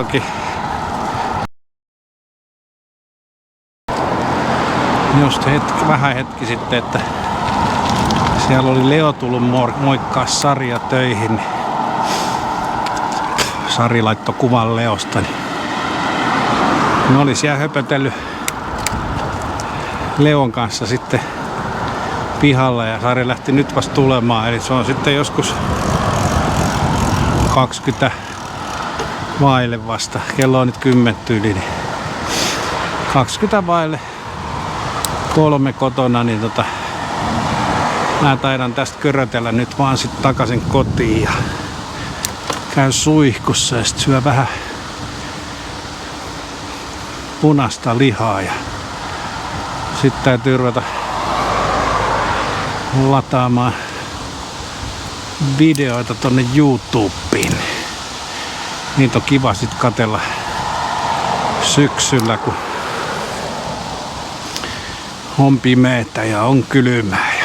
kertokin just vähän hetki sitten, että siellä oli Leo tullut moikkaa Saria töihin. Sari laittoi kuvan Leosta. Ne oli siellä höpötellyt Leon kanssa sitten pihalla ja Sari lähti nyt vasta tulemaan. Eli se on sitten joskus 20 vaille vasta. Kello on nyt 10 yli. Niin 20 vaille 3 kotona, niin mä taidan tästä körötellä nyt vaan sit takaisin kotiin ja käy suihkussa ja sit syö vähän punaista lihaa ja sit täytyy ruveta lataamaan videoita tonne YouTubeen. Niitä on kiva sit katsella syksyllä, kun on pimeetä ja on kylmää ja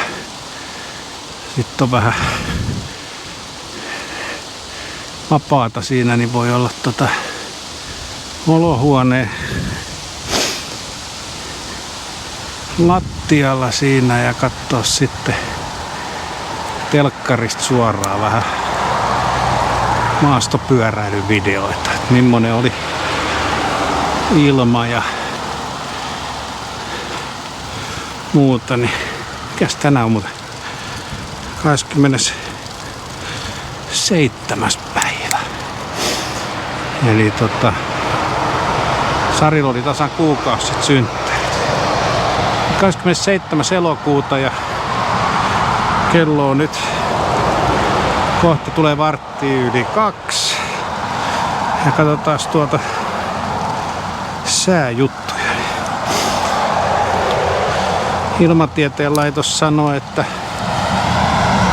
sitten on vähän vapaata siinä, niin voi olla olohuoneen lattialla siinä ja katsoa sitten telkkarista suoraan vähän maastopyöräilyvideoita, että millainen oli ilma ja muuta, niin mikäs tänään on muuten 27. päivä. Eli Sarilla oli tasan kuukausi sitten synttärit. 27. elokuuta ja kello on nyt kohta tulee 1:15. Ja katsotaan sääjuttuja. Ilmatieteen laitos sanoo, että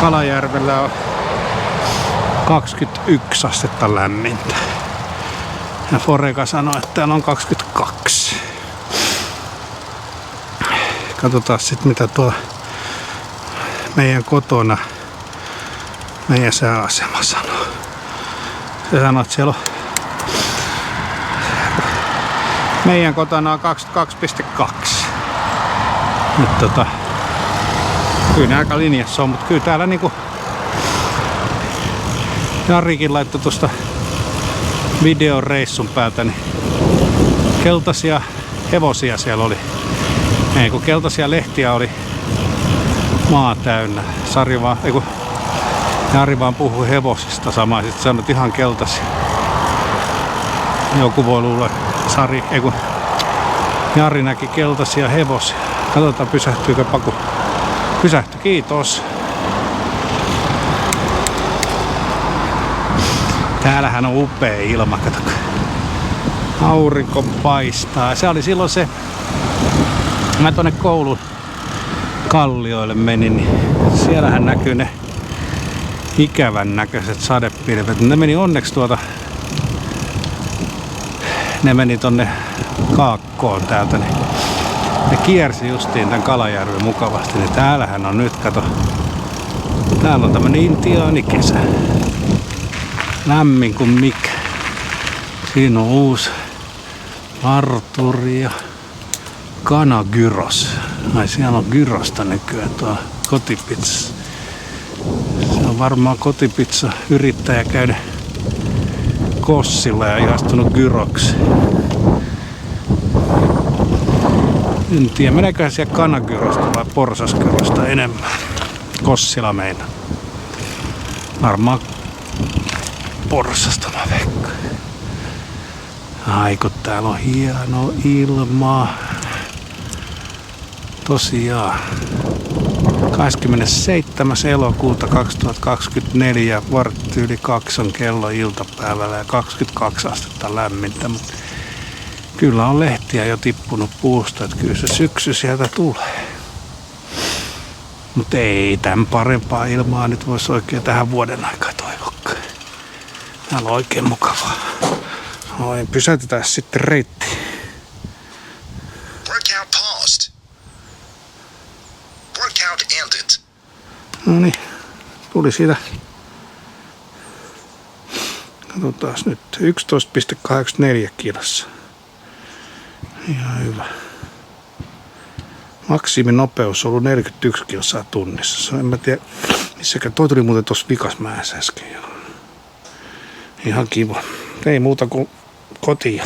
Kalajärvellä on 21 astetta lämmintä. Ja Foreka sanoo, että täällä on 22. Katsotaan sitten mitä tuolla meidän kotona meidän sääasema sanoo. Se sanoo, että siellä on meidän kotona on 22,2. Nyt kyllä ne aika linjassa on, mutta kyllä täällä niinku Jarikin laittoi tuosta videon reissun päältä, niin keltaisia hevosia siellä oli. Ei kun keltaisia lehtiä oli maa täynnä. Jari vaan puhui hevosista samaa, sitten sanoi ihan keltaisia. Joku voi luulla, Jari näki keltaisia hevosia. Katsotaan pysähtyykö paku. Pysähtyi, kiitos. Täällähän on upea ilma, kato. Aurinko paistaa. Se oli silloin se, mä tonne koulun kallioille menin, niin siellähän näkyy ne ikävän näköiset sadepilvet. Ne meni onneksi ne meni tonne kaakkoon täältä, niin ne kiersi justiin tän Kalajärven mukavasti, niin täällähän on nyt, kato, täällä on tämmönen intiaanikesä. Lämmin kuin mikä. Siinä on uusi parturi ja kanagyros. Ai siellä on gyrosta nykyään tuo kotipizza. Se on varmaan kotipizza yrittäjä käynyt Kossilla ja ihastunut gyroksi. En tiedä, meneeköhän siellä kanagyrosta vai porsasgyrosta enemmän. Kossila meinaa. Varmaan porsasta mä veikkaan. Ai kun täällä on hieno ilma. Tosiaan. 27. elokuuta 2024, 1:15 on kello iltapäivällä ja 22 astetta lämmintä. Mutta kyllä on lehtiä jo tippunut puusta, että kyllä se syksy sieltä tulee. Mutta ei tämän parempaa ilmaa nyt voisi oikein tähän vuoden aikaan toivokaan. Täällä on oikein mukavaa. Noin, pysäytetään sitten reitti. Workout paused. Workout ended. No niin, tuli siitä Katsotaan nyt. 11,84 kilossa. Ihan hyvä. Maksiminopeus on ollut 41 kilsaa tunnissa. En mä tiedä, missäkään. Toi tuli muuten tossa vikas mäessä äsken. Ihan kiva. Ei muuta kuin kotiin.